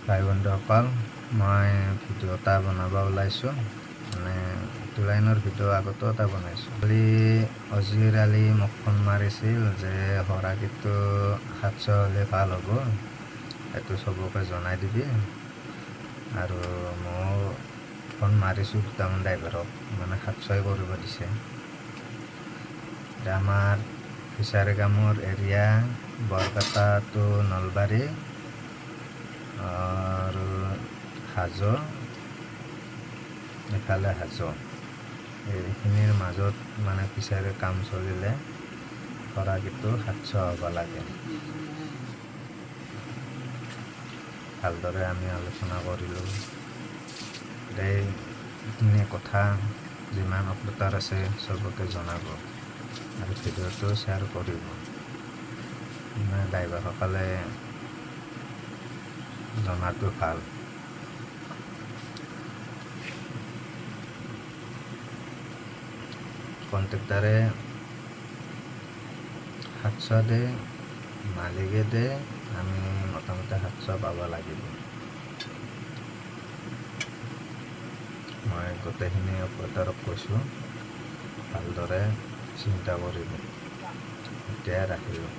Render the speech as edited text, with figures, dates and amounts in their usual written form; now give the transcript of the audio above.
ভাই বন্ধুসকল, মই ভিডিঅ' এটা বনাব ওলাইছোঁ। মানে টু লাইনৰ ভিডিঅ' আগতো এটা বনাইছোঁ। কালি অজিৰ আলী মোক ফোন মাৰিছিল যে হৰাকিটো 700 হ'লে ভাল হ'ব, সেইটো চবকে জনাই দিবি। আৰু মই ফোন মাৰিছোঁ দুটামান ড্ৰাইভাৰক, মানে 700 কৰিব দিছে। আমাৰ ফিচাৰী কামৰ এৰিয়া বৰপেটা টু নলবাৰী আৰু হাজো, ইফালে হাজো, এইখিনিৰ মাজত মানে ফিচাৰীৰ কাম চলিলে খৰাকিটো 700 হ'ব লাগে। ভালদৰে আমি আলোচনা কৰিলোঁ। এইখিনি কথা যিমান অপৰেটৰ আছে চবকে জনাব আৰু ভিডিঅ'টো শ্বেয়াৰ কৰিব। মানে ড্ৰাইভাৰসকলে জনাটো ভাল। কণ্ট্ৰেক্টাৰে 700 দে, মালিকে দে, আমি মোটামুটি 700 পাব লাগিব। মই গোটেইখিনি অপাৰেটৰক কৈছোঁ, ভালদৰে চিন্তা কৰিব। এতিয়া ৰাখিলোঁ।